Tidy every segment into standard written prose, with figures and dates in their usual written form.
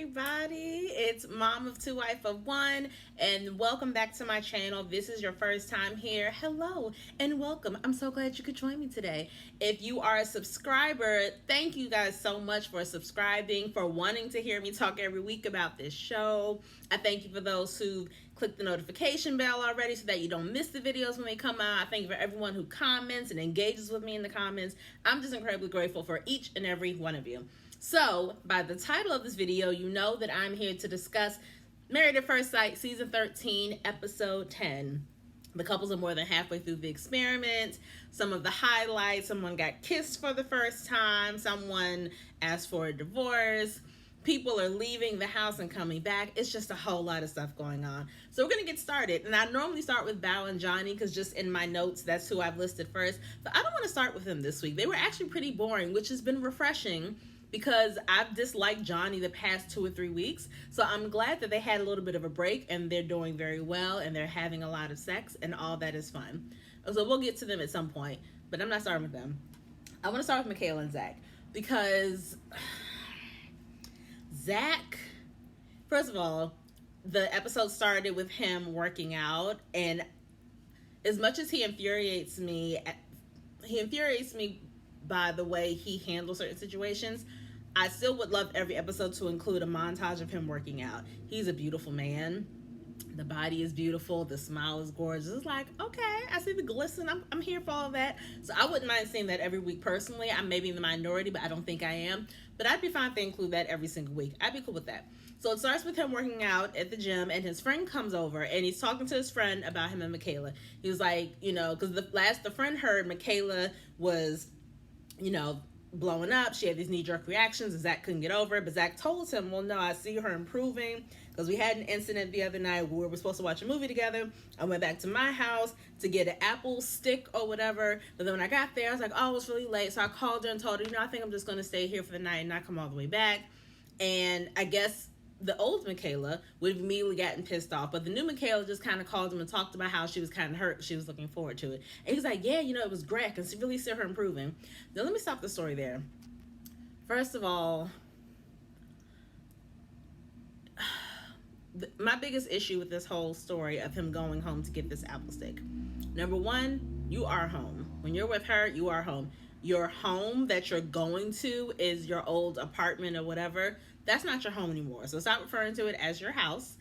everybody. It's Mom of Two, Wife of One, and welcome back to my channel. This is your first time here. Hello and welcome. I'm so glad you could join me today. If you are a subscriber, thank you guys so much for subscribing, for wanting to hear me talk every week about this show. I thank you for those who click the notification bell already so that you don't miss the videos when they come out. I thank you for everyone who comments and engages with me in the comments. I'm just incredibly grateful for each and every one of you. So, by the title of this video, you know that I'm here to discuss Married at First Sight, Season 13, Episode 10. The couples are more than halfway through the experiment. Some of the highlights: someone got kissed for the first time, someone asked for a divorce, people are leaving the house and coming back. It's just a whole lot of stuff going on. So we're going to get started. And I normally start with Bao and Johnny because just in my notes, that's who I've listed first. But I don't want to start with them this week. They were actually pretty boring, which has been refreshing because I've disliked Johnny the past 2 or 3 weeks. So I'm glad that they had a little bit of a break and they're doing very well and they're having a lot of sex and all that is fun. So we'll get to them at some point, but I'm not starting with them. I want to start with Michaela and Zach because Zach, first of all, the episode started with him working out, and as much as he infuriates me by the way he handles certain situations, I still would love every episode to include a montage of him working out. He's a beautiful man. The body is beautiful. The smile is gorgeous. It's like, okay, I see the glisten. I'm here for all of that. So I wouldn't mind seeing that every week personally. I'm maybe in the minority, but I don't think I am. But I'd be fine if they include that every single week. I'd be cool with that. So it starts with him working out at the gym, and his friend comes over, and he's talking to his friend about him and Michaela. He was like, because the friend heard Michaela was, blowing up. She had these knee-jerk reactions, and Zach couldn't get over it. But Zach told him, well, no, I see her improving, because we had an incident the other night where we were supposed to watch a movie together. I went back to my house to get an apple stick or whatever. But then when I got there, I was like, oh, it's really late. So I called her and told her, I think I'm just going to stay here for the night and not come all the way back. And I guess the old Michaela would have immediately gotten pissed off, but the new Michaela just kind of called him and talked about how she was kind of hurt. She was looking forward to it. And he's like, yeah, it was great. I can really see her improving. Now, let me stop the story there. First of all, my biggest issue with this whole story of him going home to get this apple stick. Number one, you are home. When you're with her, you are home. Your home that you're going to is your old apartment or whatever. That's not your home anymore. So stop referring to it as your house.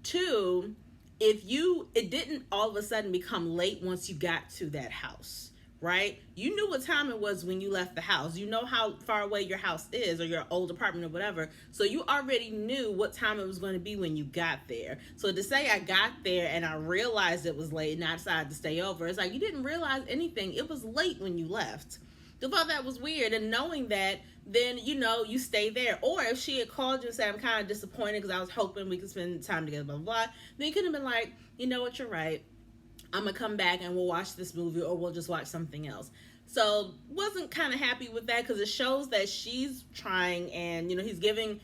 Two, it didn't all of a sudden become late once you got to that house, right? You knew what time it was when you left the house. You know how far away your house is or your old apartment or whatever. So you already knew what time it was going to be when you got there. So to say I got there and I realized it was late and I decided to stay over, it's like you didn't realize anything. It was late when you left. I thought that was weird, and knowing that, then you stay there. Or if she had called you and said, I'm kind of disappointed because I was hoping we could spend time together, blah, blah, blah, then you could have been like, you know what, you're right, I'm gonna come back and we'll watch this movie, or we'll just watch something else. So wasn't kind of happy with that, because it shows that she's trying, and he's giving,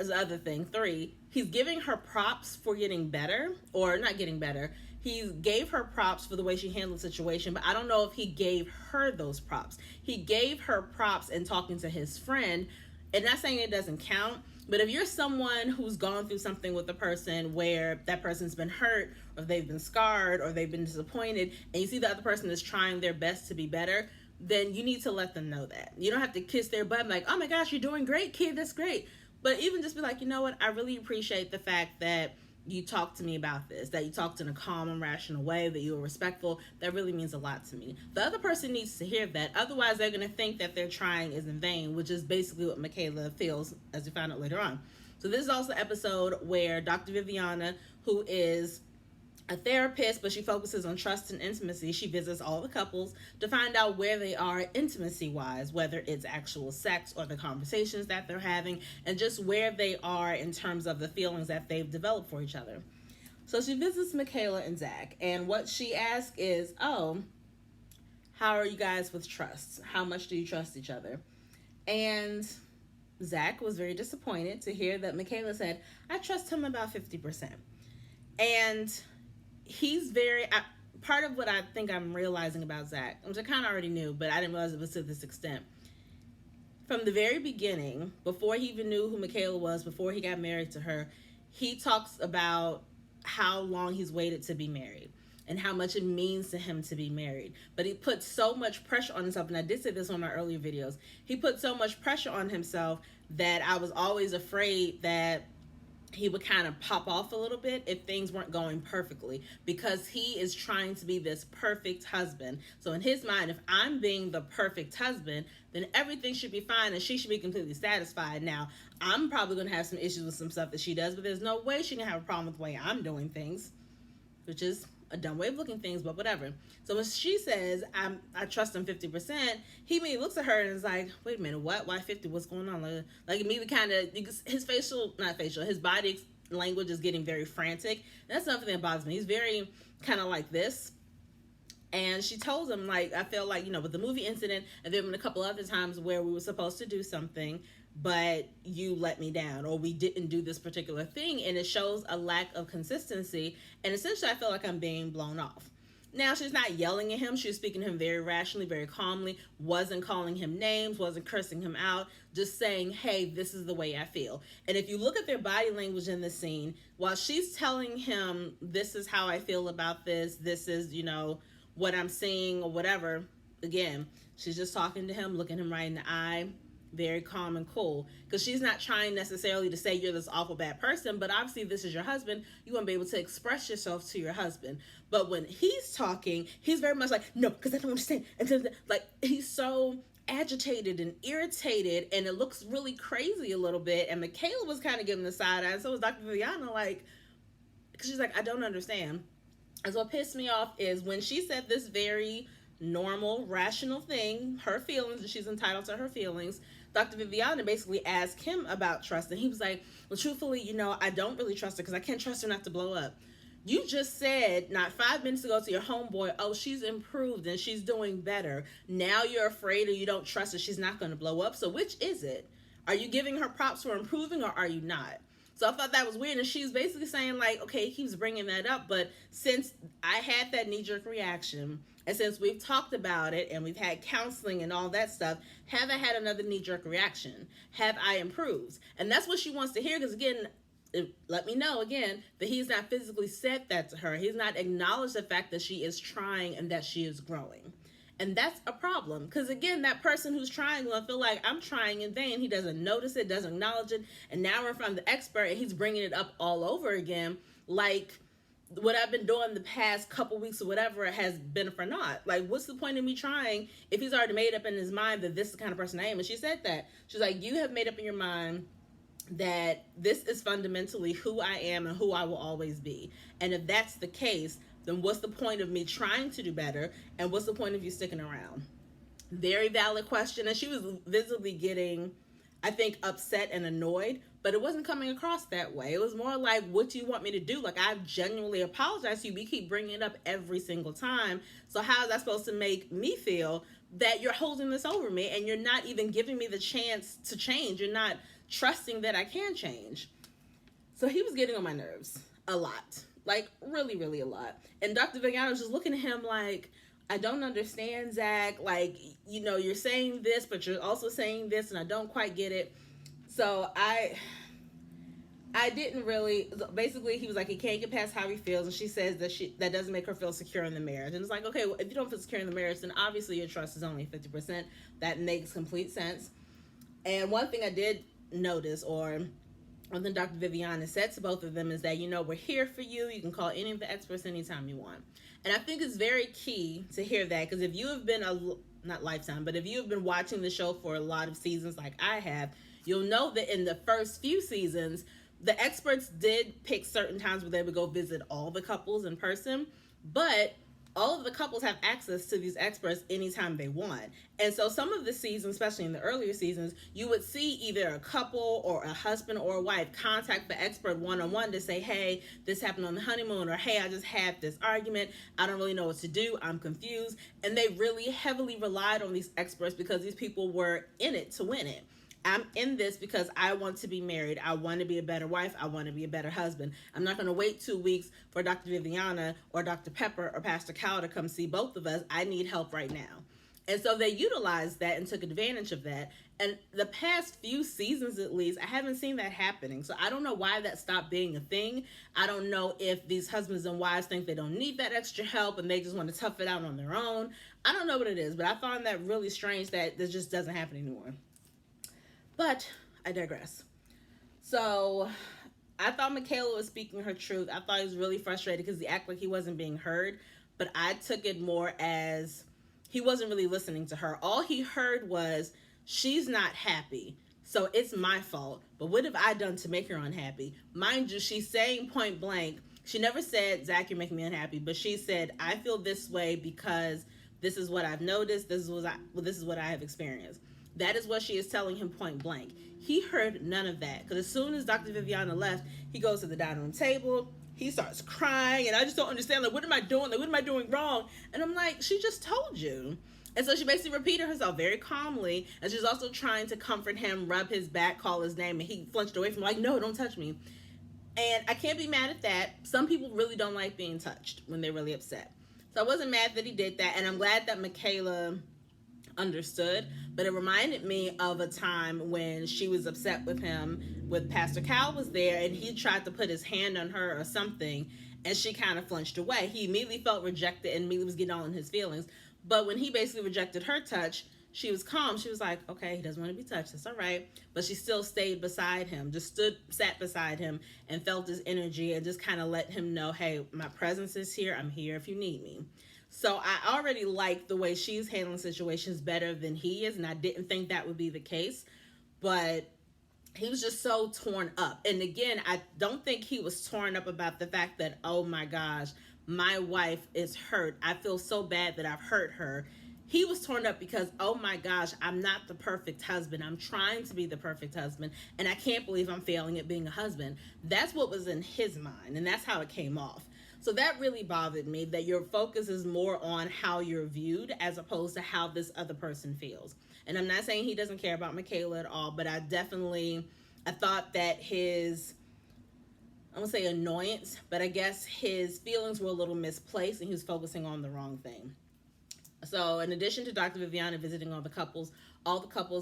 as the other thing, 3, he's giving her props for getting better, or not getting better. He gave her props for the way she handled the situation, but I don't know if he gave her those props. He gave her props in talking to his friend, and not saying it doesn't count, but if you're someone who's gone through something with a person where that person's been hurt, or they've been scarred, or they've been disappointed, and you see the other person is trying their best to be better, then you need to let them know that. You don't have to kiss their butt and like, oh my gosh, you're doing great, kid, that's great. But even just be like, you know what, I really appreciate the fact that you talked to me about this, that you talked in a calm and rational way, that you were respectful. That really means a lot to me. The other person needs to hear that. Otherwise, they're going to think that their trying is in vain, which is basically what Michaela feels, as we find out later on. So this is also an episode where Dr. Viviana, who is a therapist, but she focuses on trust and intimacy. She visits all the couples to find out where they are intimacy-wise, whether it's actual sex or the conversations that they're having, and just where they are in terms of the feelings that they've developed for each other. So she visits Michaela and Zach, and what she asks is, how are you guys with trust? How much do you trust each other? And Zach was very disappointed to hear that Michaela said, I trust him about 50%. And he's part of what I think I'm realizing about Zach, which I kind of already knew, but I didn't realize it was to this extent. From the very beginning, before he even knew who Michaela was, before he got married to her, he talks about how long he's waited to be married and how much it means to him to be married. But he put so much pressure on himself, and I did say this on my earlier videos. He put so much pressure on himself that I was always afraid that he would kind of pop off a little bit if things weren't going perfectly, because he is trying to be this perfect husband. So in his mind, if I'm being the perfect husband, then everything should be fine and she should be completely satisfied. Now, I'm probably going to have some issues with some stuff that she does, but there's no way she can have a problem with the way I'm doing things, which is a dumb way of looking things, but whatever. So when she says, I trust him 50%, he immediately looks at her and is like, wait a minute, what? Why 50? What's going on? Like immediately kind of, his body language is getting very frantic. And that's nothing that bothers me. He's very kind of like this. And she told him, like, I feel like, with the movie incident, and there have been a couple other times where we were supposed to do something, but you let me down, or we didn't do this particular thing, and it shows a lack of consistency, and essentially I feel like I'm being blown off. Now, she's not yelling at him. She was speaking to him very rationally, very calmly, wasn't calling him names, wasn't cursing him out, just saying, hey, this is the way I feel. And if you look at their body language in the scene, while she's telling him, this is how I feel about this is, what I'm seeing or whatever, again, she's just talking to him, looking him right in the eye, very calm and cool, because she's not trying necessarily to say you're this awful bad person, but obviously this is your husband. You want to be able to express yourself to your husband. But when he's talking, he's very much like, no, because I don't understand. And like, he's so agitated and irritated, and it looks really crazy a little bit. And Michaela was kind of giving the side eye, and so was Dr. Viviana, like, because she's like, I don't understand. And so what pissed me off is when she said this very normal, rational thing, her feelings, and she's entitled to her feelings, Dr. Viviana basically asked him about trust, and he was like, well, truthfully, I don't really trust her because I can't trust her not to blow up. You just said not 5 minutes ago to your homeboy, oh, she's improved and she's doing better. Now you're afraid or you don't trust her, she's not going to blow up. So which is it? Are you giving her props for improving, or are you not? So I thought that was weird, and she's basically saying, like, okay, he keeps bringing that up, but since I had that knee-jerk reaction, and since we've talked about it, and we've had counseling and all that stuff, have I had another knee-jerk reaction? Have I improved? And that's what she wants to hear, because, again, let me know, again, that he's not physically said that to her. He's not acknowledged the fact that she is trying and that she is growing. And that's a problem, because again, that person who's trying will feel like I'm trying in vain. He doesn't notice it, doesn't acknowledge it, and now we're in front of the expert and he's bringing it up all over again, like what I've been doing the past couple weeks or whatever has been for naught. Like, what's the point of me trying if he's already made up in his mind that this is the kind of person I am? And she said that. She's like, you have made up in your mind that this is fundamentally who I am and who I will always be. And if that's the case, then what's the point of me trying to do better? And what's the point of you sticking around? Very valid question. And she was visibly getting, I think, upset and annoyed, but it wasn't coming across that way. It was more like, what do you want me to do? Like, I've genuinely apologized to you. We keep bringing it up every single time. So how is that supposed to make me feel that you're holding this over me and you're not even giving me the chance to change? You're not trusting that I can change. So he was getting on my nerves a lot. Like, really, really a lot. And Dr. Viviana was just looking at him like, I don't understand, Zach. Like, you're saying this, but you're also saying this, and I don't quite get it. So I didn't really, basically, he was like, he can't get past how he feels, and she says that doesn't make her feel secure in the marriage. And it's like, okay, well, if you don't feel secure in the marriage, then obviously your trust is only 50%. That makes complete sense. And one thing I did notice, or one thing Dr. Viviana said to both of them, is that, we're here for you. You can call any of the experts anytime you want. And I think it's very key to hear that, because if you have been, not lifetime, but if you have been watching the show for a lot of seasons like I have, you'll know that in the first few seasons, the experts did pick certain times where they would go visit all the couples in person, but all of the couples have access to these experts anytime they want. And so some of the seasons, especially in the earlier seasons, you would see either a couple or a husband or a wife contact the expert one-on-one to say, hey, this happened on the honeymoon, or hey, I just had this argument. I don't really know what to do. I'm confused. And they really heavily relied on these experts because these people were in it to win it. I'm in this because I want to be married. I want to be a better wife. I want to be a better husband. I'm not going to wait 2 weeks for Dr. Viviana or Dr. Pepper or Pastor Cal to come see both of us. I need help right now. And so they utilized that and took advantage of that. And the past few seasons, at least, I haven't seen that happening. So I don't know why that stopped being a thing. I don't know if these husbands and wives think they don't need that extra help and they just want to tough it out on their own. I don't know what it is, but I found that really strange that this just doesn't happen anymore. But I digress. So I thought Michaela was speaking her truth. I thought he was really frustrated because he acted like he wasn't being heard. But I took it more as he wasn't really listening to her. All he heard was, she's not happy, so it's my fault. But what have I done to make her unhappy? Mind you, she's saying point blank, she never said, Zach, you're making me unhappy. But she said, I feel this way because this is what I've noticed. This is what I have experienced. That is what she is telling him point blank. He heard none of that. Because as soon as Dr. Viviana left, he goes to the dining room table. He starts crying. And I just don't understand. Like, what am I doing? Like, what am I doing wrong? And I'm like, she just told you. And so she basically repeated herself very calmly. And she's also trying to comfort him, rub his back, call his name. And he flinched away from her, like, no, don't touch me. And I can't be mad at that. Some people really don't like being touched when they're really upset. So I wasn't mad that he did that. And I'm glad that Michaela understood, but it reminded me of a time when she was upset with him, with Pastor Cal was there, and he tried to put his hand on her or something, and she kind of flinched away. He immediately felt rejected and immediately was getting on his feelings. But when he basically rejected her touch, she was calm. She was like, okay, he doesn't want to be touched. That's all right. But she still stayed beside him, just sat beside him and felt his energy and just kind of let him know, hey, my presence is here. I'm here if you need me. So I already like the way she's handling situations better than he is, and I didn't think that would be the case. But he was just so torn up. And again, I don't think he was torn up about the fact that, oh my gosh, my wife is hurt. I feel so bad that I've hurt her. He was torn up because, oh my gosh, I'm not the perfect husband. I'm trying to be the perfect husband, and I can't believe I'm failing at being a husband. That's what was in his mind, and that's how it came off. So that really bothered me, that your focus is more on how you're viewed as opposed to how this other person feels. And I'm not saying he doesn't care about Michaela at all, but I thought that his, I won't say annoyance, but I guess his feelings were a little misplaced and he was focusing on the wrong thing. So in addition to Dr. Viviana visiting all the couples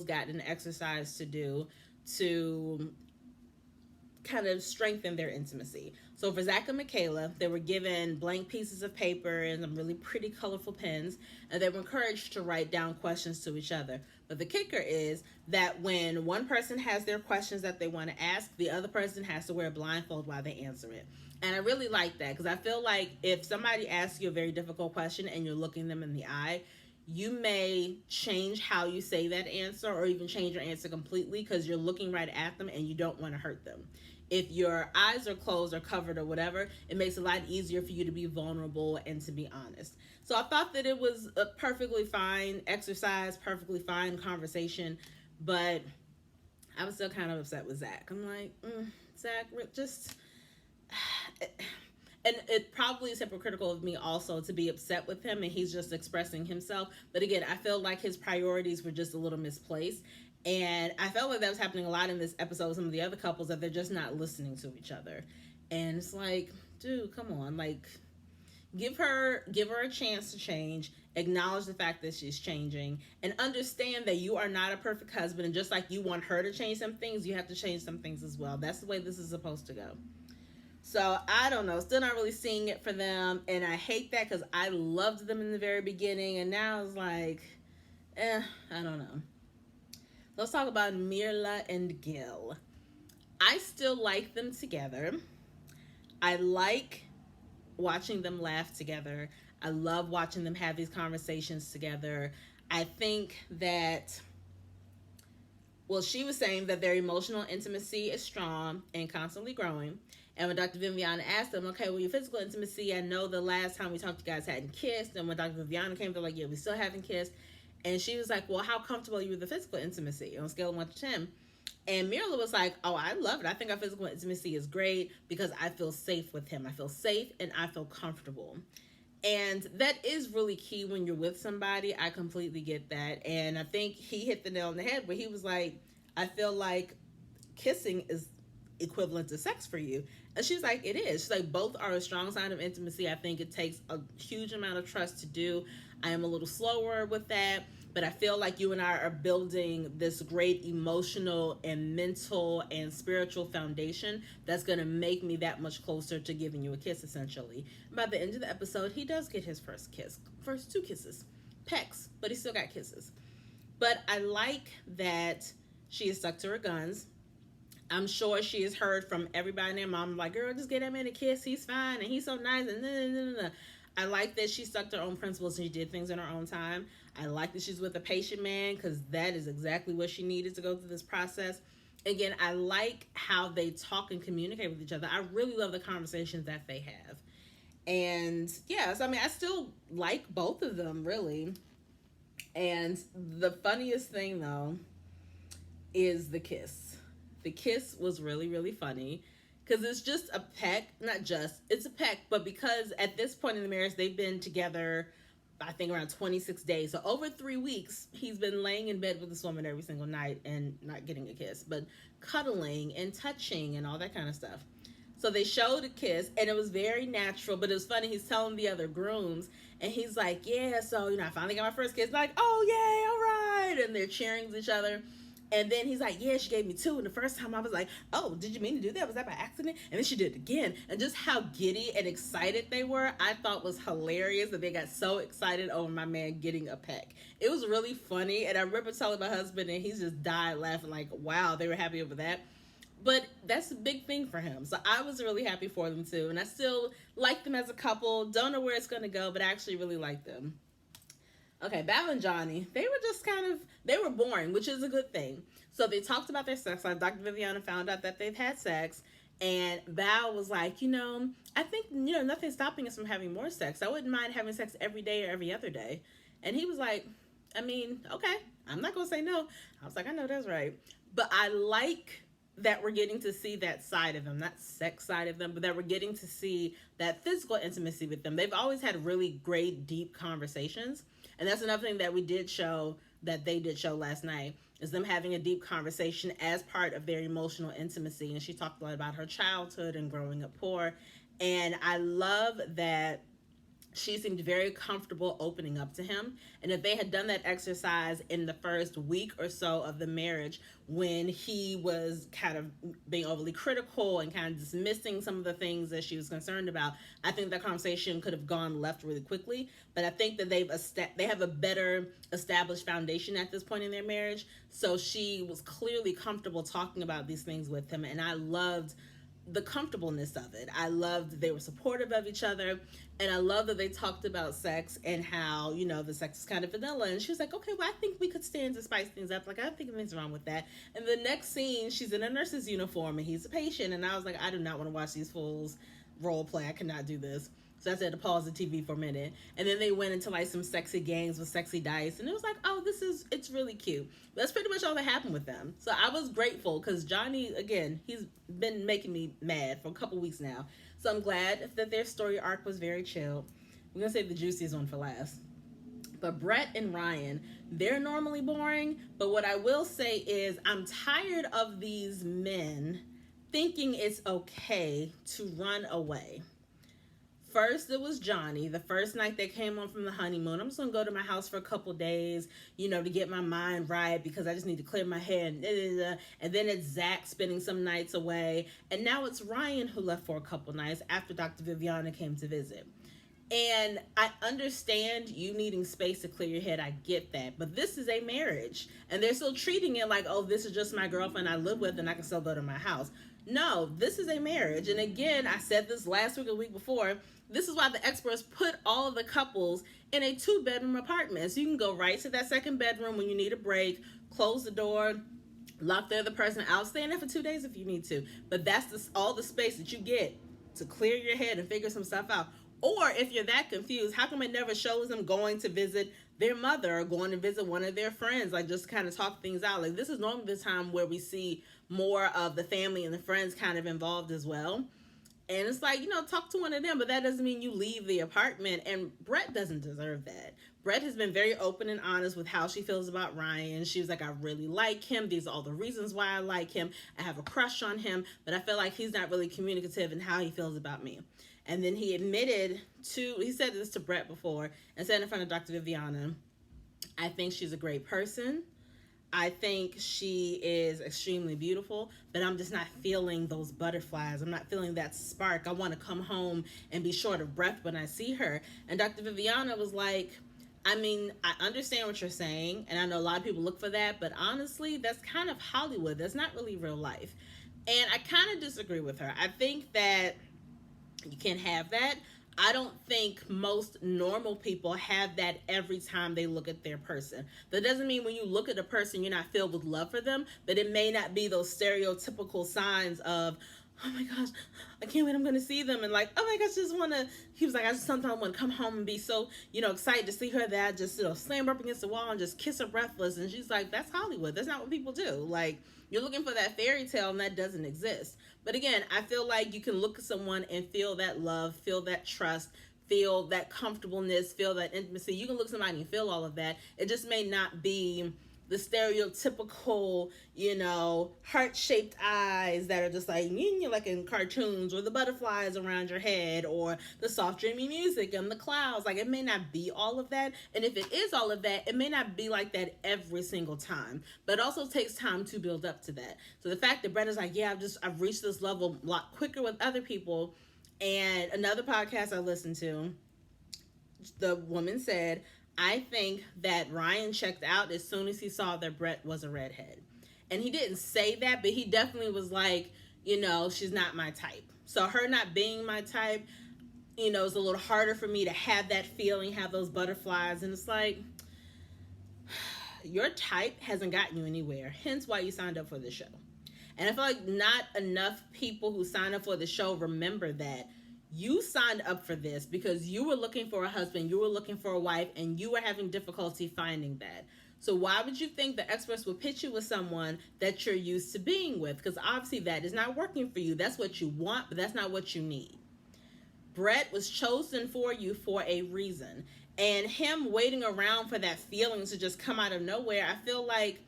got an exercise to do to kind of strengthen their intimacy. So for Zach and Michaela, they were given blank pieces of paper and some really pretty colorful pens, and they were encouraged to write down questions to each other. But the kicker is that when one person has their questions that they want to ask, the other person has to wear a blindfold while they answer it. And I really like that, because I feel like if somebody asks you a very difficult question and you're looking them in the eye, you may change how you say that answer or even change your answer completely because you're looking right at them and you don't want to hurt them. If your eyes are closed or covered or whatever, it makes it a lot easier for you to be vulnerable and to be honest. So I thought that it was a perfectly fine exercise, perfectly fine conversation, but I was still kind of upset with Zach. I'm like, Zach, just... And it probably is hypocritical of me also to be upset with him and he's just expressing himself. But again, I feel like his priorities were just a little misplaced. And I felt like that was happening a lot in this episode with some of the other couples, that they're just not listening to each other. And it's like, dude, come on. Like, give her a chance to change. Acknowledge the fact that she's changing. And understand that you are not a perfect husband. And just like you want her to change some things, you have to change some things as well. That's the way this is supposed to go. So, I don't know. Still not really seeing it for them. And I hate that because I loved them in the very beginning. And now it's like, I don't know. Let's talk about Mirla and Gill. I still like them together. I like watching them laugh together. I love watching them have these conversations together. I think that, well, she was saying that their emotional intimacy is strong and constantly growing. And when Dr. Viviana asked them, okay, well, your physical intimacy, I know the last time we talked, you guys hadn't kissed. And when Dr. Viviana came, they're like, yeah, we still haven't kissed. And she was like, well, how comfortable are you with the physical intimacy on a scale of 1 to 10? And Mirla was like, oh, I love it. I think our physical intimacy is great because I feel safe with him. I feel safe and I feel comfortable. And that is really key when you're with somebody. I completely get that. And I think he hit the nail on the head where he was like, I feel like kissing is equivalent to sex for you? And she's like, it is. She's like, both are a strong sign of intimacy. I think it takes a huge amount of trust to do. I am a little slower with that, but I feel like you and I are building this great emotional and mental and spiritual foundation that's going to make me that much closer to giving you a kiss, essentially. And by the end of the episode, he does get his first kiss, first two kisses, pecks, but he still got kisses. But I like that she is stuck to her guns. I'm sure she has heard from everybody and their mom, like, girl, just get that man a kiss. He's fine and he's so nice. And nah. I like that she stuck to her own principles and she did things in her own time. I like that she's with a patient man because that is exactly what she needed to go through this process. Again, I like how they talk and communicate with each other. I really love the conversations that they have. And yeah, so I mean, I still like both of them, really. And the funniest thing, though, is the kiss. The kiss was really, really funny because it's just a peck. Not just, it's a peck, but because at this point in the marriage, they've been together, I think, around 26 days. So over 3 weeks, he's been laying in bed with this woman every single night and not getting a kiss, but cuddling and touching and all that kind of stuff. So they showed a kiss, and it was very natural, but it was funny. He's telling the other grooms, and he's like, yeah, so, I finally got my first kiss. Like, oh, yay, all right. And they're cheering with each other. And then he's like, yeah, she gave me two. And the first time I was like, oh, did you mean to do that? Was that by accident? And then she did it again. And just how giddy and excited they were, I thought was hilarious that they got so excited over my man getting a peck. It was really funny. And I remember telling my husband, and he just died laughing like, wow, they were happy over that. But that's a big thing for him. So I was really happy for them too. And I still like them as a couple. Don't know where it's going to go, but I actually really like them. Okay, Val and Johnny, they were just they were boring, which is a good thing. So they talked about their sex life. Dr. Viviana found out that they've had sex. And Val was like, I think, nothing's stopping us from having more sex. I wouldn't mind having sex every day or every other day. And he was like, okay, I'm not going to say no. I was like, I know that's right. But I like that we're getting to see that side of them, not sex side of them, but that we're getting to see that physical intimacy with them. They've always had really great, deep conversations. And that's another thing that they did show last night, is them having a deep conversation as part of their emotional intimacy. And she talked a lot about her childhood and growing up poor. And I love that she seemed very comfortable opening up to him. And if they had done that exercise in the first week or so of the marriage, when he was kind of being overly critical and kind of dismissing some of the things that she was concerned about, I think that conversation could have gone left really quickly. But I think that they have a better established foundation at this point in their marriage. So she was clearly comfortable talking about these things with him. And I loved the comfortableness of it. I loved that they were supportive of each other, and I love that they talked about sex and how, the sex is kind of vanilla. And she was like, okay, well, I think we could stand to spice things up. Like, I don't think anything's wrong with that. And the next scene, she's in a nurse's uniform and he's a patient, and I was like, I do not want to watch these fools role play. I cannot do this. So I had to pause the TV for a minute. And then they went into like some sexy games with sexy dice. And it was like, oh, it's really cute. That's pretty much all that happened with them. So I was grateful because Johnny, again, he's been making me mad for a couple weeks now. So I'm glad that their story arc was very chill. We're going to save the juiciest one for last. But Brett and Ryan, they're normally boring. But what I will say is I'm tired of these men thinking it's okay to run away. First, it was Johnny. The first night they came home from the honeymoon, I'm just going to go to my house for a couple days, to get my mind right because I just need to clear my head. And then it's Zach spending some nights away. And now it's Ryan who left for a couple nights after Dr. Viviana came to visit. And I understand you needing space to clear your head. I get that. But this is a marriage. And they're still treating it like, oh, this is just my girlfriend I live with and I can still go to my house. No, this is a marriage. And again, I said this last week or the week before, this is why the experts put all of the couples in a 2-bedroom apartment. So you can go right to that second bedroom when you need a break, close the door, lock the other person out, stay in there for 2 days if you need to. But that's all the space that you get to clear your head and figure some stuff out. Or if you're that confused, how come it never shows them going to visit their mother or going to visit one of their friends, like just kind of talk things out? Like this is normally the time where we see more of the family and the friends kind of involved as well. And it's like, talk to one of them, but that doesn't mean you leave the apartment. And Brett doesn't deserve that. Brett has been very open and honest with how she feels about Ryan. She was like, I really like him. These are all the reasons why I like him. I have a crush on him, but I feel like he's not really communicative in how he feels about me. And then he admitted he said this to Brett before and said in front of Dr. Viviana, I think she's a great person. I think she is extremely beautiful, but I'm just not feeling those butterflies. I'm not feeling that spark. I want to come home and be short of breath when I see her. And Dr. Viviana was like, I mean, I understand what you're saying, and I know a lot of people look for that, but honestly, that's kind of Hollywood. That's not really real life. And I kind of disagree with her. I think that you can't have that. I don't think most normal people have that every time they look at their person. That doesn't mean when you look at a person, you're not filled with love for them, but it may not be those stereotypical signs of, oh my gosh, I can't wait, I'm going to see them. And like, oh my gosh, just want to, he was like, I just sometimes want to come home and be so, excited to see her that I just, slam her up against the wall and just kiss her breathless. And she's like, that's Hollywood. That's not what people do. Like, you're looking for that fairy tale and that doesn't exist. But again, I feel like you can look at someone and feel that love, feel that trust, feel that comfortableness, feel that intimacy. You can look at somebody and feel all of that. It just may not be the stereotypical, heart-shaped eyes that are just like in cartoons, or the butterflies around your head, or the soft dreamy music and the clouds. Like, it may not be all of that. And if it is all of that, it may not be like that every single time. But it also takes time to build up to that. So the fact that Brett is like, yeah, I've reached this level a lot quicker with other people. And another podcast I listened to, the woman said, I think that Ryan checked out as soon as he saw that Brett was a redhead. And he didn't say that, but he definitely was like, she's not my type. So her not being my type, it's a little harder for me to have that feeling, have those butterflies. And it's like, your type hasn't gotten you anywhere. Hence why you signed up for the show. And I feel like not enough people who sign up for the show remember that. You signed up for this because you were looking for a husband, you were looking for a wife, and you were having difficulty finding that. So why would you think the experts would pitch you with someone that you're used to being with? Because obviously that is not working for you. That's what you want, but that's not what you need. Brett was chosen for you for a reason. And him waiting around for that feeling to just come out of nowhere, I feel like,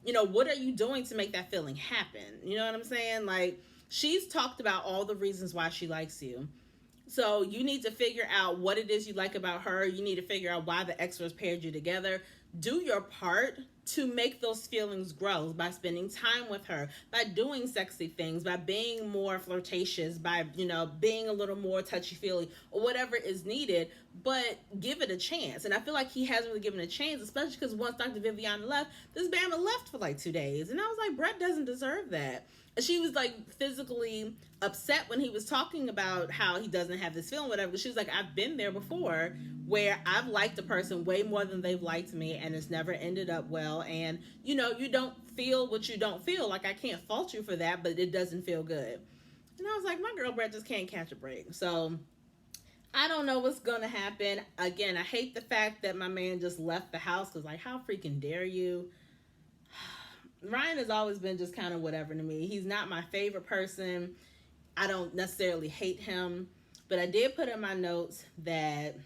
what are you doing to make that feeling happen? You know what I'm saying? Like, she's talked about all the reasons why she likes you. So you need to figure out what it is you like about her. You need to figure out why the experts paired you together. Do your part to make those feelings grow by spending time with her, by doing sexy things, by being more flirtatious, by, being a little more touchy-feely, or whatever is needed, but give it a chance. And I feel like he hasn't really given a chance, especially because once Dr. Viviana left, this Bama left for like 2 days. And I was like, Brett doesn't deserve that. She was like physically upset when he was talking about how he doesn't have this feeling, whatever. She was like, I've been there before where I've liked a person way more than they've liked me, and it's never ended up well. And, you don't feel what you don't feel. Like, I can't fault you for that, but it doesn't feel good. And I was like, my girl Brett just can't catch a break. So I don't know what's going to happen. Again, I hate the fact that my man just left the house because, like, how freaking dare you? Ryan has always been just kind of whatever to me. He's not my favorite person. I don't necessarily hate him. But I did put in my notes that,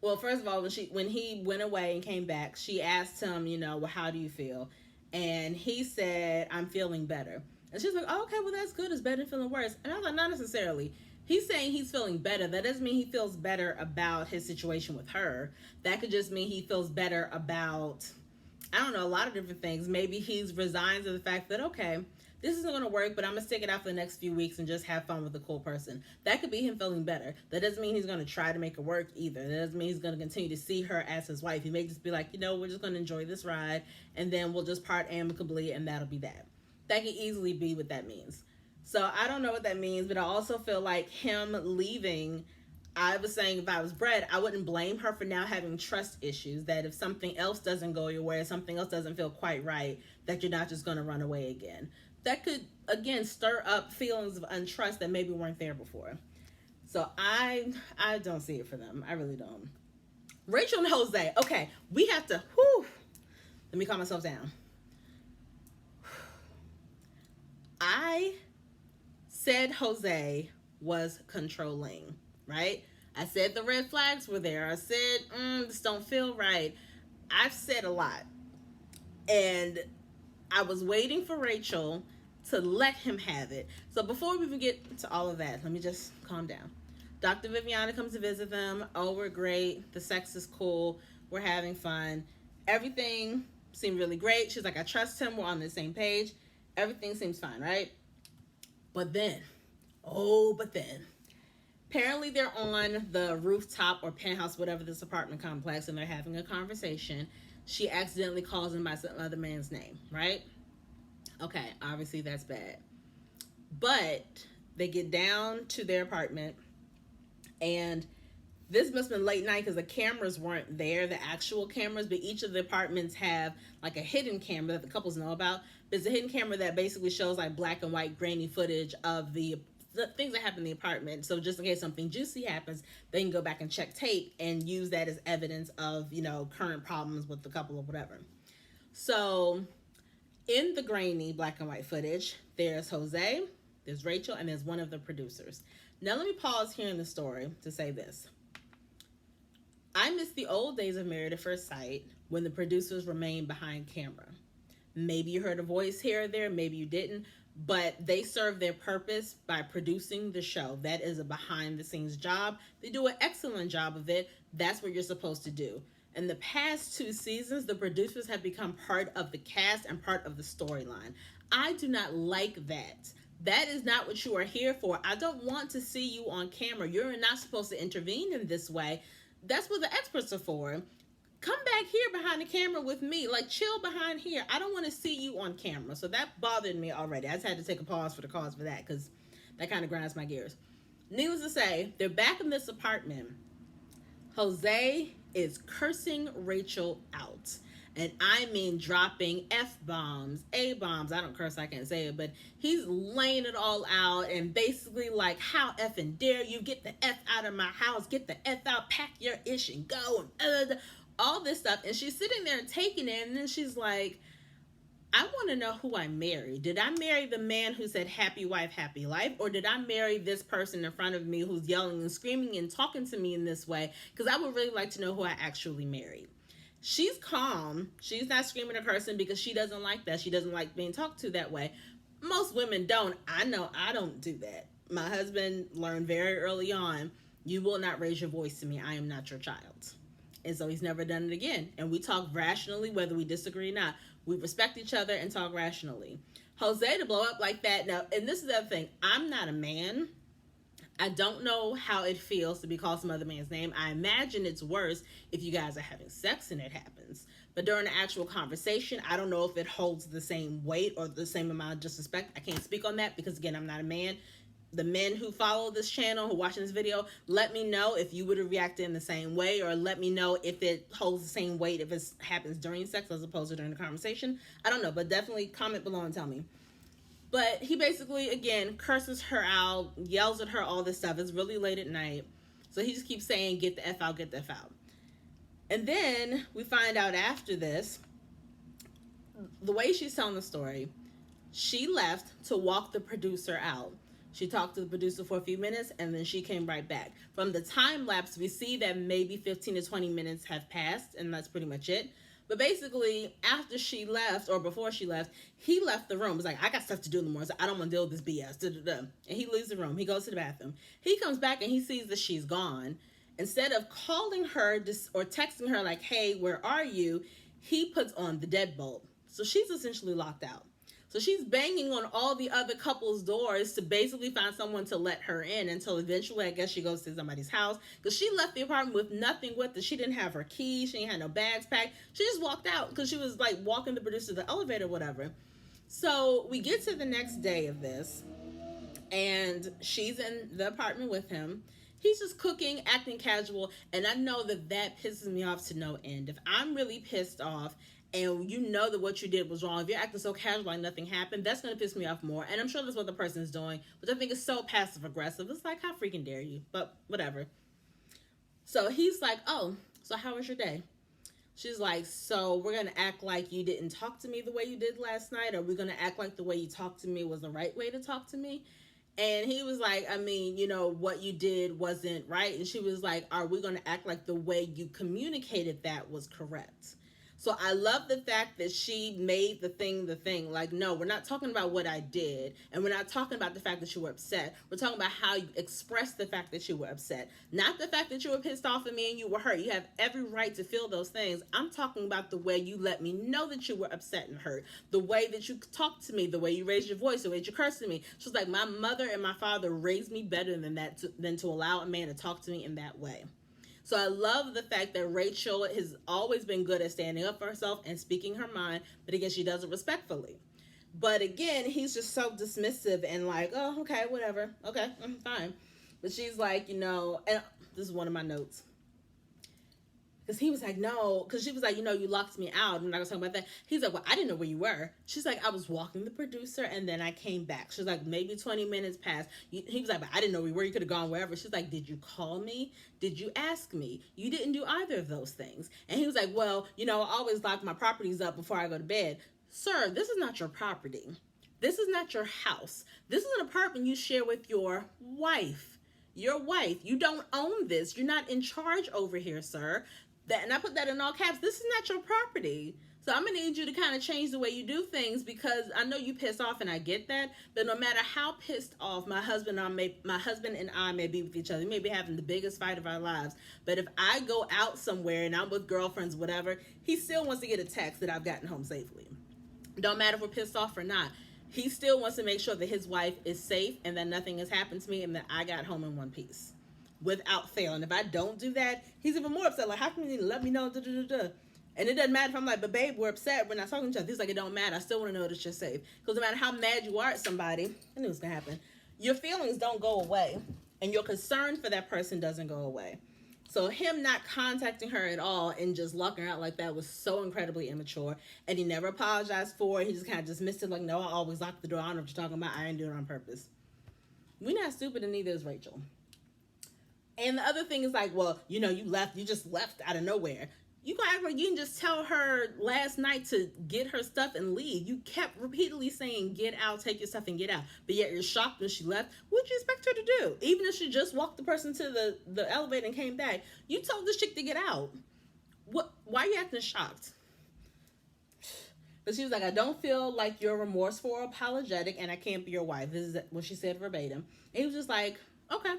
well, first of all, when he went away and came back, she asked him, well, how do you feel? And he said, I'm feeling better. And she's like, oh, okay, well, that's good. It's better than feeling worse. And I was like, not necessarily. He's saying he's feeling better. That doesn't mean he feels better about his situation with her. That could just mean he feels better about, I don't know, a lot of different things. Maybe he's resigned to the fact that, okay, this isn't going to work, but I'm going to stick it out for the next few weeks and just have fun with a cool person. That could be him feeling better. That doesn't mean he's going to try to make it work either. That doesn't mean he's going to continue to see her as his wife. He may just be like, we're just going to enjoy this ride, and then we'll just part amicably, and that'll be that. That could easily be what that means. So I don't know what that means, but I also feel like him leaving, I was saying if I was Brett, I wouldn't blame her for now having trust issues, that if something else doesn't go your way, something else doesn't feel quite right, that you're not just going to run away again. That could, again, stir up feelings of untrust that maybe weren't there before. So I don't see it for them. I really don't. Rachel and Jose. Okay, we have to, let me calm myself down. I said Jose was controlling, right? I said the red flags were there. I said, this don't feel right. I've said a lot. And I was waiting for Rachel to let him have it. So before we even get to all of that, let me just calm down. Dr. Viviana comes to visit them. Oh, we're great. The sex is cool. We're having fun. Everything seemed really great. She's like, I trust him. We're on the same page. Everything seems fine, right? But then, apparently they're on the rooftop or penthouse, whatever, this apartment complex, and they're having a conversation. She accidentally calls him by some other man's name, right? Okay, obviously that's bad. But they get down to their apartment, and this must have been late night because the cameras weren't there, the actual cameras, but each of the apartments have like a hidden camera that the couples know about. There's a hidden camera that basically shows like black and white grainy footage of the things that happen in the apartment. So just in case something juicy happens, they can go back and check tape and use that as evidence of, current problems with the couple or whatever. So in the grainy black and white footage, there's Jose, there's Rachel, and there's one of the producers. Now let me pause here in the story to say this. I miss the old days of Married at First Sight when the producers remained behind camera. Maybe you heard a voice here or there, maybe you didn't, but they serve their purpose by producing the show. That is a behind the scenes job. They do an excellent job of it. That's what you're supposed to do. In the past 2 seasons, the producers have become part of the cast and part of the storyline. I do not like that. That is not what you are here for. I don't want to see you on camera. You're not supposed to intervene in this way. That's what the experts are for. Come back here behind the camera with me. Like, chill behind here. I don't want to see you on camera. So that bothered me already. I just had to take a pause for the cause for that because that kind of grinds my gears. Needless to say, they're back in this apartment. Jose is cursing Rachel out. And I mean dropping F-bombs, A-bombs. I don't curse, I can't say it. But he's laying it all out and basically like, how effing dare you, get the F out of my house, get the F out, pack your ish and go. And all this stuff. And she's sitting there and taking it. And then she's like, I want to know who I married. Did I marry the man who said happy wife, happy life? Or did I marry this person in front of me who's yelling and screaming and talking to me in this way? Because I would really like to know who I actually married. She's calm. She's not screaming or cursing because she doesn't like that. She doesn't like being talked to that way. Most women don't. I know I don't do that. My husband learned very early on, you will not raise your voice to me. I am not your child. And so he's never done it again. And we talk rationally, whether we disagree or not. We respect each other and talk rationally. Jose to blow up like that. Now, and this is the other thing. I'm not a man. I don't know how it feels to be called some other man's name. I imagine it's worse if you guys are having sex and it happens. But during the actual conversation, I don't know if it holds the same weight or the same amount of disrespect. I can't speak on that because, again, I'm not a man. The men who follow this channel, who watching this video, let me know if you would have reacted in the same way, or let me know if it holds the same weight if it happens during sex as opposed to during the conversation. I don't know, but definitely comment below and tell me. But he basically, again, curses her out, yells at her, all this stuff. It's really late at night. So he just keeps saying, get the F out, get the F out. And then we find out after this, the way she's telling the story, she left to walk the producer out. She talked to the producer for a few minutes, and then she came right back. From the time lapse, we see that maybe 15 to 20 minutes have passed, and that's pretty much it. But basically, after she left, or before she left, he left the room. It's like, I got stuff to do in the morning, so I don't want to deal with this BS. Da-da-da. And he leaves the room. He goes to the bathroom. He comes back, and he sees that she's gone. Instead of calling her or texting her like, hey, where are you? He puts on the deadbolt. So she's essentially locked out. So she's banging on all the other couples' doors to basically find someone to let her in until eventually, I guess, she goes to somebody's house. Because she left the apartment with nothing with her. She didn't have her keys. She ain't had no bags packed. She just walked out because she was like walking the producer to the elevator or whatever. So we get to the next day of this, and she's in the apartment with him. He's just cooking, acting casual, and I know that pisses me off to no end. If I'm really pissed off and you know that what you did was wrong, if you're acting so casual like nothing happened, that's going to piss me off more. And I'm sure that's what the person is doing, which I think is so passive-aggressive. It's like, how freaking dare you? But whatever. So he's like, oh, so how was your day? She's like, so we're going to act like you didn't talk to me the way you did last night, or we're going to act like the way you talked to me was the right way to talk to me? And he was like, I mean, you know, what you did wasn't right. And she was like, are we going to act like the way you communicated that was correct? So I love the fact that she made the thing. Like, no, we're not talking about what I did. And we're not talking about the fact that you were upset. We're talking about how you expressed the fact that you were upset. Not the fact that you were pissed off at me and you were hurt. You have every right to feel those things. I'm talking about the way you let me know that you were upset and hurt. The way that you talked to me, the way you raised your voice, the way you cursed at me. She was like, my mother and my father raised me better than that, than to allow a man to talk to me in that way. So I love the fact that Rachel has always been good at standing up for herself and speaking her mind, but again, she does it respectfully. But again, he's just so dismissive and like, oh, okay, whatever. Okay, fine. But she's like, you know, and this is one of my notes. Because he was like, no, because she was like, you know, you locked me out. I'm not going to talk about that. He's like, well, I didn't know where you were. She's like, I was walking the producer and then I came back. She's like, maybe 20 minutes passed. He was like, but I didn't know where you were. You could have gone wherever. She's like, did you call me? Did you ask me? You didn't do either of those things. And he was like, well, you know, I always lock my properties up before I go to bed. Sir, this is not your property. This is not your house. This is an apartment you share with your wife. Your wife. You don't own this. You're not in charge over here, sir. That, and I put that in all caps. This is not your property. So I'm going to need you to kind of change the way you do things, because I know you pissed off and I get that. But no matter how pissed off my husband and I may be with each other, we may be having the biggest fight of our lives. But if I go out somewhere and I'm with girlfriends, whatever, he still wants to get a text that I've gotten home safely. Don't matter if we're pissed off or not. He still wants to make sure that his wife is safe and that nothing has happened to me and that I got home in one piece. Without fail. And if I don't do that, he's even more upset. Like, how can you let me know? And it doesn't matter if I'm like, but babe, we're upset. We're not talking to each other. He's like, it don't matter. I still want to know that you're safe. Because no matter how mad you are at somebody, I knew it was going to happen. Your feelings don't go away. And your concern for that person doesn't go away. So him not contacting her at all and just locking her out like that was so incredibly immature. And he never apologized for it. He just kind of dismissed it like, no, I always lock the door. I don't know what you're talking about. I didn't do it on purpose. We're not stupid, and neither is Rachel. And the other thing is like, well, you know, you just left out of nowhere. You gonna act like you didn't just tell her last night to get her stuff and leave. You kept repeatedly saying, get out, take your stuff and get out. But yet you're shocked when she left. What'd you expect her to do? Even if she just walked the person to the elevator and came back, you told this chick to get out. Why are you acting shocked? But she was like, I don't feel like you're remorseful or apologetic and I can't be your wife. This is what she said verbatim. And he was just like, okay.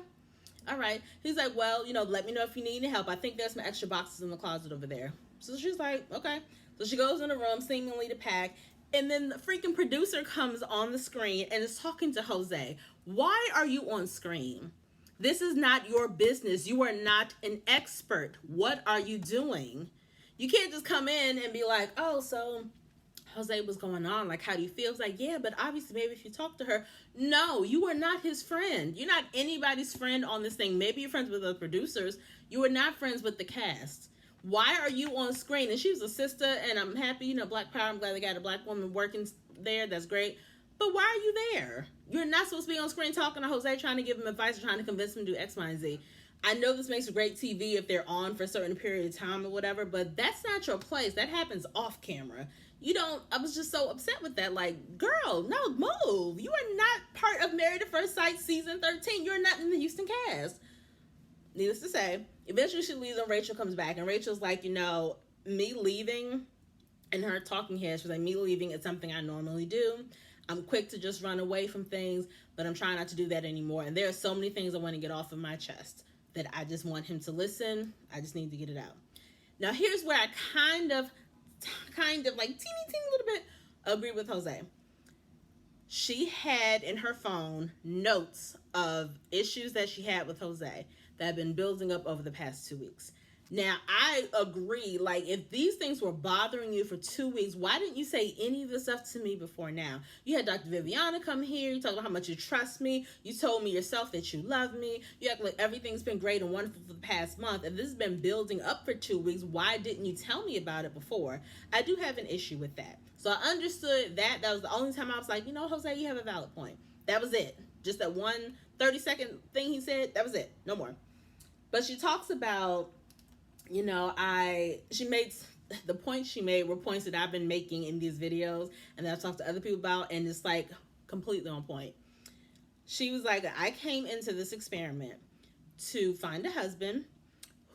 All right. He's like, well, you know, let me know if you need any help. I think there's some extra boxes in the closet over there. So she's like, okay. So she goes in the room seemingly to pack. And then the freaking producer comes on the screen and is talking to Jose. Why are you on screen? This is not your business. You are not an expert. What are you doing? You can't just come in and be like, oh, so Jose, what's going on? Like, how do you feel? It's like, yeah, but obviously maybe if you talk to her. No, you are not his friend. You're not anybody's friend on this thing. Maybe you're friends with the producers. You are not friends with the cast. Why are you on screen? And she was a sister, and I'm happy, you know, Black Power. I'm glad they got a black woman working there. That's great. But why are you there? You're not supposed to be on screen talking to Jose, trying to give him advice, or trying to convince him to do X, Y, and Z. I know this makes great TV if they're on for a certain period of time or whatever, but that's not your place. That happens off camera. I was just so upset with that. Like, girl, no, move. You are not part of Married at First Sight season 13. You're not in the Houston cast. Needless to say, eventually she leaves and Rachel comes back. And Rachel's like, you know, me leaving, and her talking head, she's like, me leaving is something I normally do. I'm quick to just run away from things, but I'm trying not to do that anymore. And there are so many things I want to get off of my chest that I just want him to listen. I just need to get it out. Now, here's where I kind of like teeny little bit agree with Jose. She had in her phone notes of issues that she had with Jose that have been building up over the past 2 weeks. Now, I agree, like, if these things were bothering you for 2 weeks, why didn't you say any of this stuff to me before now? You had Dr. Viviana come here, you talked about how much you trust me, you told me yourself that you love me, you act like everything's been great and wonderful for the past month. If this has been building up for 2 weeks, why didn't you tell me about it before? I do have an issue with that. So I understood that. That was the only time I was like, you know, Jose, you have a valid point. That was it. Just that 1 30-second thing he said, that was it. No more. But she talks about, you know, she made the points she made were points that I've been making in these videos and that I've talked to other people about, and it's like completely on point. She was like, I came into this experiment to find a husband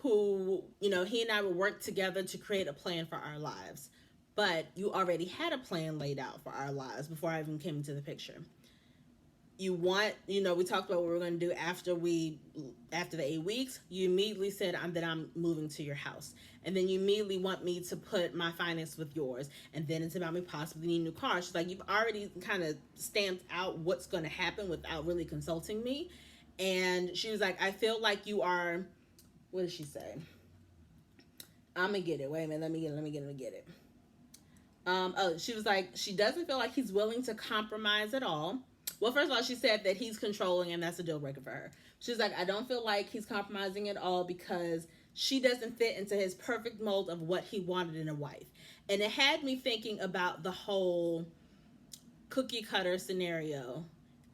who, he and I would work together to create a plan for our lives. But you already had a plan laid out for our lives before I even came into the picture. We talked about what we were going to do after the 8 weeks. You immediately said I'm moving to your house, and then you immediately want me to put my finance with yours, and then it's about me possibly needing a new car. She's like, you've already kind of stamped out what's going to happen without really consulting me. And she was like, I feel like you are, what did she say? I'm gonna get it. Wait a minute, let me get it. She was like, she doesn't feel like he's willing to compromise at all. Well, first of all, she said that he's controlling, and that's a deal breaker for her. She's like, I don't feel like he's compromising at all because she doesn't fit into his perfect mold of what he wanted in a wife. And it had me thinking about the whole cookie cutter scenario,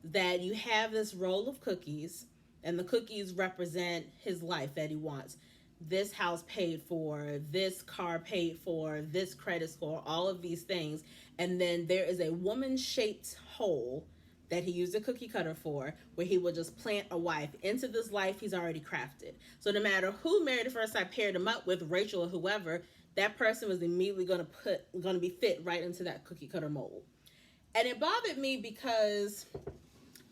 that you have this roll of cookies, and the cookies represent his life that he wants. This house paid for, this car paid for, this credit score, all of these things. And then there is a woman-shaped hole that he used a cookie cutter for, where he will just plant a wife into this life he's already crafted. So no matter who Married at First Sight paired him up with, Rachel or whoever, that person was immediately going to be fit right into that cookie cutter mold. And it bothered me because,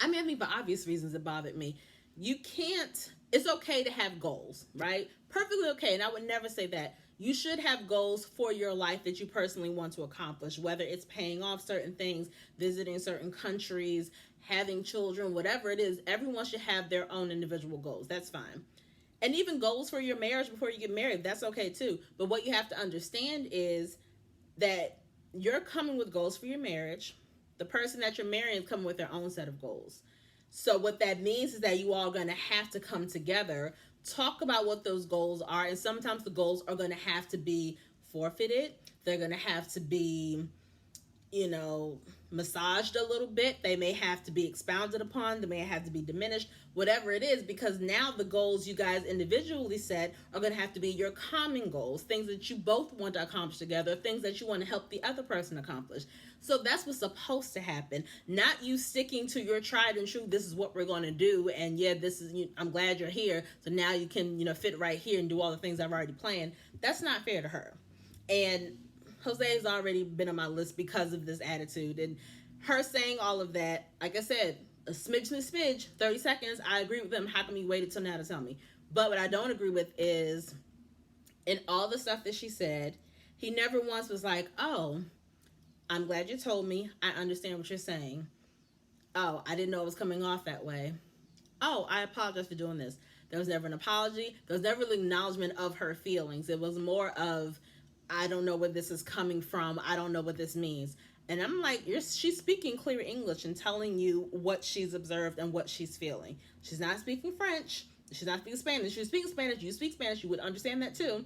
I mean, for obvious reasons it bothered me. It's okay to have goals, right? Perfectly okay. And I would never say that. You should have goals for your life that you personally want to accomplish, whether it's paying off certain things, visiting certain countries, having children, whatever it is. Everyone should have their own individual goals. That's fine. And even goals for your marriage before you get married, that's okay too. But what you have to understand is that you're coming with goals for your marriage. The person that you're marrying is coming with their own set of goals. So what that means is that you all are going to have to come together, talk about what those goals are, and sometimes the goals are going to have to be forfeited. They're going to have to be, massaged a little bit. They may have to be expounded upon. They may have to be diminished, whatever it is, because now the goals you guys individually set are going to have to be your common goals, things that you both want to accomplish together, things that you want to help the other person accomplish. So that's what's supposed to happen, not you sticking to your tried and true, this is what we're going to do, and I'm glad you're here, so now you can, fit right here and do all the things I've already planned. That's not fair to her. And Jose has already been on my list because of this attitude. And her saying all of that, like I said, a smidge and a smidge, 30 seconds, I agree with them. How come you waited till now to tell me? But what I don't agree with is, in all the stuff that she said, he never once was like, oh, I'm glad you told me. I understand what you're saying. Oh, I didn't know it was coming off that way. Oh, I apologize for doing this. There was never an apology. There was never an acknowledgement of her feelings. It was more of, I don't know where this is coming from. I don't know what this means. And I'm like, she's speaking clear English and telling you what she's observed and what she's feeling. She's not speaking French. She's not speaking Spanish. If she was speaking Spanish, you speak Spanish, you would understand that too.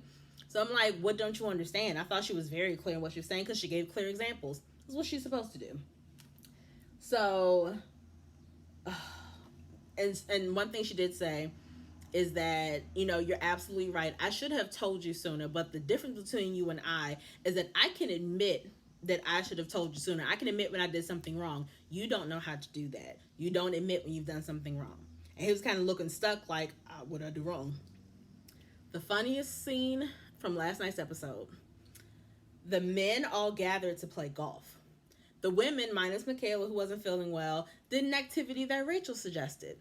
So I'm like, what don't you understand? I thought she was very clear in what she was saying because she gave clear examples. This is what she's supposed to do. So, and one thing she did say is that, you're absolutely right. I should have told you sooner, but the difference between you and I is that I can admit that I should have told you sooner. I can admit when I did something wrong. You don't know how to do that. You don't admit when you've done something wrong. And he was kind of looking stuck like, what did I do wrong? The funniest scene from last night's episode, the men all gathered to play golf. The women, minus Michaela, who wasn't feeling well, did an activity that Rachel suggested.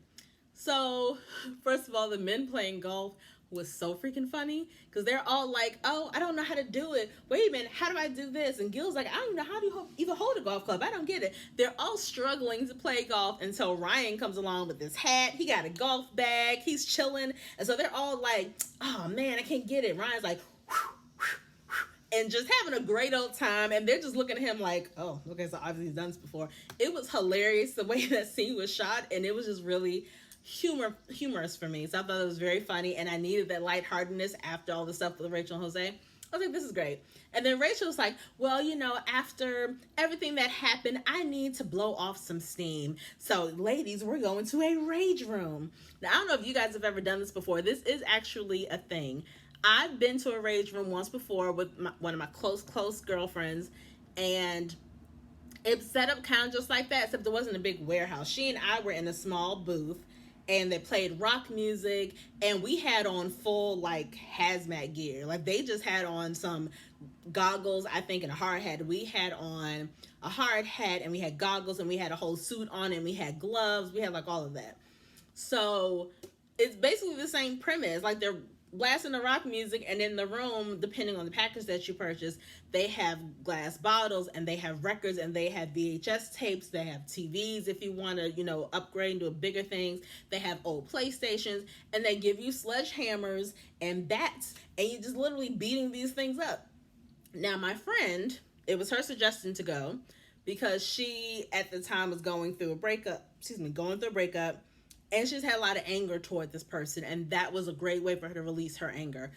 So, first of all, the men playing golf was so freaking funny because they're all like, oh, I don't know how to do it. Wait a minute, how do I do this? And Gil's like, I don't know how do you even hold a golf club. I don't get it. They're all struggling to play golf until Ryan comes along with his hat. He got a golf bag. He's chilling. And so they're all like, oh, man, I can't get it. Ryan's like, and just having a great old time, and they're just looking at him like, oh, okay, so obviously he's done this before. It was hilarious the way that scene was shot, and it was just really humorous for me. So I thought it was very funny, and I needed that lightheartedness after all the stuff with Rachel and Jose. I was like, this is great. And then Rachel was like, well, after everything that happened, I need to blow off some steam. So ladies, we're going to a rage room. Now, I don't know if you guys have ever done this before. This is actually a thing. I've been to a rage room once before with one of my close girlfriends, and It's set up kind of just like that, except it wasn't a big warehouse. She and I were in a small booth, and they played rock music, and we had on full like hazmat gear. Like they just had on some goggles, I think, and a hard hat. We had on a hard hat, and we had goggles, and we had a whole suit on, and we had gloves. We had like all of that. So it's basically the same premise. Like they're blasting the rock music, and in the room, depending on the package that you purchase, they have glass bottles, and they have records, and they have VHS tapes, they have TVs if you want to, upgrade into bigger things. They have old PlayStations, and they give you sledgehammers and bats, and you're just literally beating these things up. Now, my friend, it was her suggestion to go because she at the time was going through a breakup, and she's had a lot of anger toward this person, and that was a great way for her to release her anger.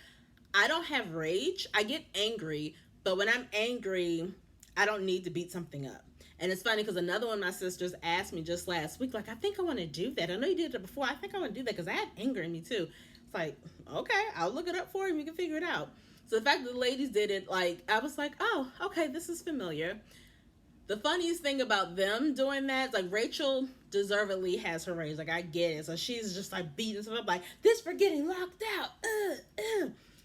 I don't have rage. I get angry, but when I'm angry, I don't need to beat something up. And it's funny because another one of my sisters asked me just last week, like, I think I want to do that. I know you did it before. I think I want to do that because I have anger in me too. It's like, okay, I'll look it up for you and you can figure it out. So the fact that the ladies did it, like, I was like, oh, okay, this is familiar. The funniest thing about them doing that, like Rachel deservedly has her rage. Like I get it. So she's just like beating stuff up like, this for getting locked out.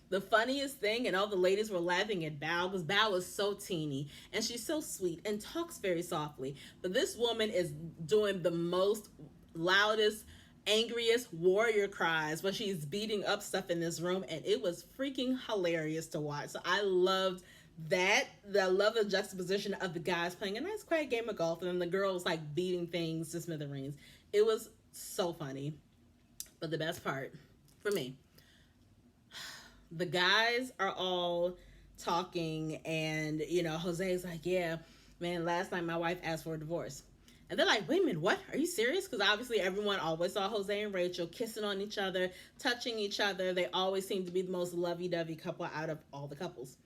The funniest thing, and all the ladies were laughing at Bao, because Bao is so teeny and she's so sweet and talks very softly. But this woman is doing the most loudest, angriest warrior cries when she's beating up stuff in this room, and it was freaking hilarious to watch. So I loved that. I love the juxtaposition of the guys playing a nice quiet game of golf and then the girls like beating things to smithereens. It was so funny. But the best part for me, the guys are all talking, and Jose's like, yeah, man, last night my wife asked for a divorce. And they're like, wait a minute, what? Are you serious? Because obviously everyone always saw Jose and Rachel kissing on each other, touching each other. They always seem to be the most lovey-dovey couple out of all the couples.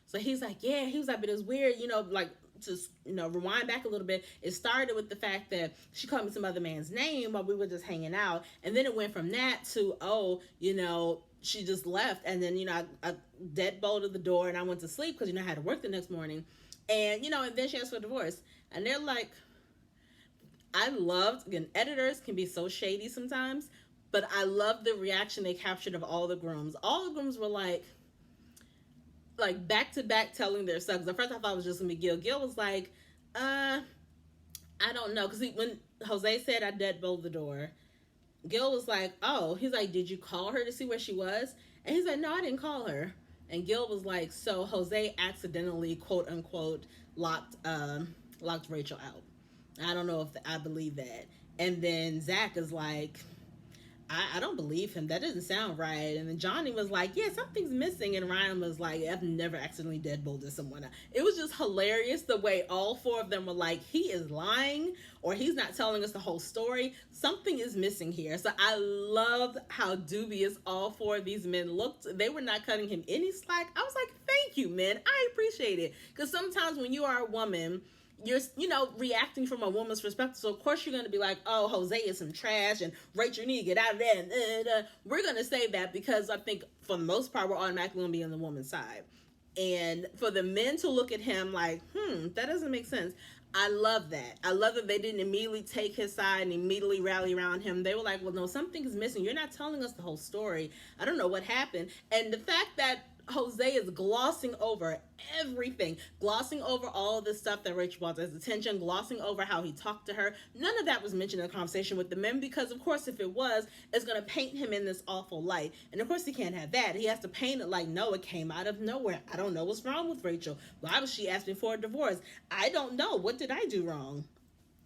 So he's like, yeah, he was like, but it's weird, like, to, rewind back a little bit. It started with the fact that she called me some other man's name while we were just hanging out. And then it went from that to, she just left. And then, I deadbolted the door and I went to sleep because, I had to work the next morning. And, and then she asked for a divorce. And they're like, I loved, again, editors can be so shady sometimes, but I love the reaction they captured of all the grooms. All the grooms were like back to back telling their subs. At first I thought it was just gonna be Gill. Gill was like, I don't know, because when Jose said I deadbolted the door, Gill was like, oh, he's like, did you call her to see where she was? And he's like, no, I didn't call her. And Gill was like, so Jose accidentally, quote unquote, locked Rachel out. I don't know if I believe that. And then Zach is like, I don't believe him. That doesn't sound right. And then Johnny was like, yeah, something's missing. And Ryan was like, I've never accidentally deadbolted someone. It was just hilarious the way all four of them were like, he is lying, or he's not telling us the whole story. Something is missing here. So I loved how dubious all four of these men looked. They were not cutting him any slack. I was like, thank you, men. I appreciate it. Because sometimes when you are a woman, you're, reacting from a woman's perspective. So, of course, you're going to be like, oh, Jose is some trash and Rachel, you need to get out of there. And we're going to say that because I think for the most part, we're automatically going to be on the woman's side. And for the men to look at him like, that doesn't make sense. I love that. I love that they didn't immediately take his side and immediately rally around him. They were like, well, no, something is missing. You're not telling us the whole story. I don't know what happened. And the fact that Jose is glossing over everything, glossing over all of the stuff that Rachel brought to his attention, glossing over how he talked to her. None of that was mentioned in the conversation with the men because, of course, if it was, it's going to paint him in this awful light. And, of course, he can't have that. He has to paint it like, no, it came out of nowhere. I don't know what's wrong with Rachel. Why was she asking for a divorce? I don't know. What did I do wrong?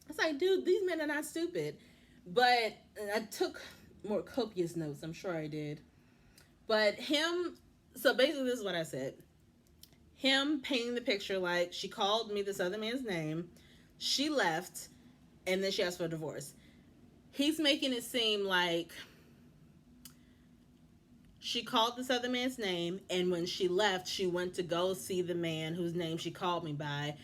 It's like, dude, these men are not stupid. But I took more copious notes. I'm sure I did. But so basically this is what I said. Him painting the picture like she called me this other man's name, she left, and then she asked for a divorce. He's making it seem like she called this other man's name, and when she left, she went to go see the man whose name she called me by.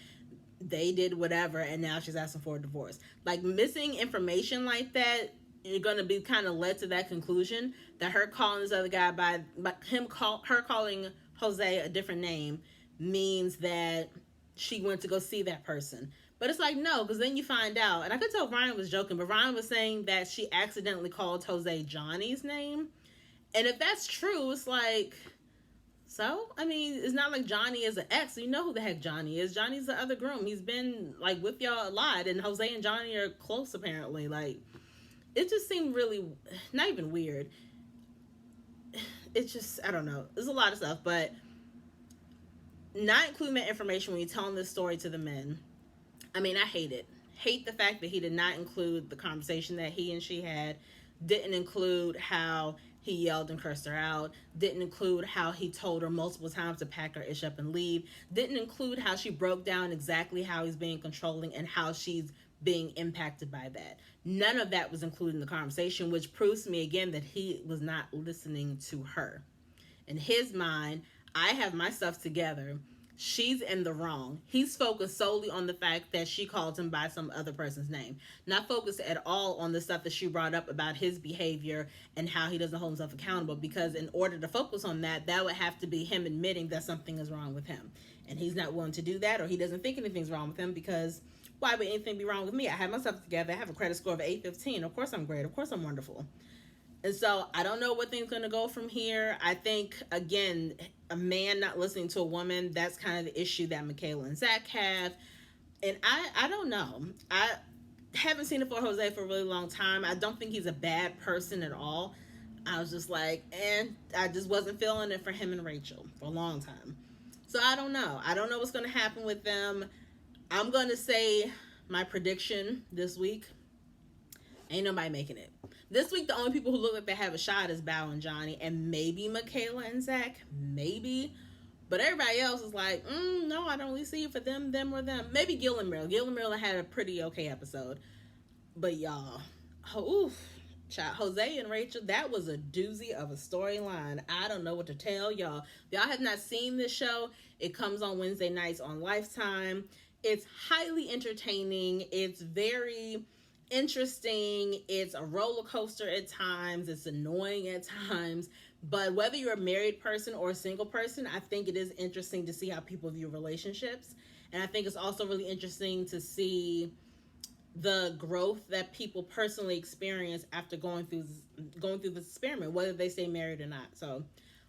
They did whatever, and now she's asking for a divorce. Like, missing information like that, you're going to be kind of led to that conclusion that her calling this other guy by her calling Jose a different name means that she went to go see that person. But it's like, no, because then you find out, and I could tell Ryan was joking, but Ryan was saying that she accidentally called Jose Johnny's name. And if that's true, it's like, so, I mean, it's not like Johnny is an ex. You know who the heck Johnny is. Johnny's the other groom. He's been, like, with y'all a lot. And Jose and Johnny are close, apparently. Like, it just seemed really, not even weird. It's just, I don't know. There's a lot of stuff. But not including that information when you're telling this story to the men, I mean, I hate it. Hate the fact that he did not include the conversation that he and she had. Didn't include how he yelled and cursed her out. Didn't include how he told her multiple times to pack her ish up and leave. Didn't include how she broke down exactly how he's being controlling and how she's being impacted by that. None of that was included in the conversation, which proves to me again that he was not listening to her. In his mind, I have my stuff together. She's in the wrong. He's focused solely on the fact that she called him by some other person's name. Not focused at all on the stuff that she brought up about his behavior and how he doesn't hold himself accountable. Because in order to focus on that, that would have to be him admitting that something is wrong with him. And he's not willing to do that, or he doesn't think anything's wrong with him, because why would anything be wrong with me? I have myself together. I have a credit score of 815. Of course I'm great. Of course I'm wonderful. And so I don't know what things going to go from here. I think, again, a man not listening to a woman, that's kind of the issue that Michaela and Zach have. And I don't know. I haven't seen it for Jose for a really long time. I don't think he's a bad person at all. I was just like, I just wasn't feeling it for him and Rachel for a long time. So I don't know. I don't know what's going to happen with them. I'm going to say my prediction this week. Ain't nobody making it. This week, the only people who look like they have a shot is Bao and Johnny, and maybe Michaela and Zach, maybe. But everybody else is like, no, I don't really see it for them, or them. Maybe Gill and Mirla. Gill and Mirla had a pretty okay episode. But y'all, child, Jose and Rachel, that was a doozy of a storyline. I don't know what to tell y'all. If y'all have not seen this show, it comes on Wednesday nights on Lifetime. It's highly entertaining. It's very interesting. It's a roller coaster at times. It's annoying at times. But whether you're a married person or a single person, I think it is interesting to see how people view relationships. And I think it's also really interesting to see the growth that people personally experience after going through this experiment, whether they stay married or not. So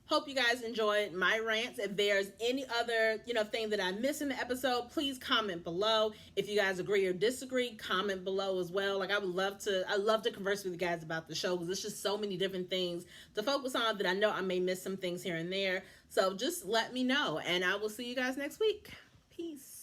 hope you guys enjoyed my rants. If there's any other, thing that I missed in the episode, please comment below. If you guys agree or disagree, comment below as well. Like, I love to converse with you guys about the show, because there's just so many different things to focus on that I know I may miss some things here and there. So just let me know, and I will see you guys next week. Peace.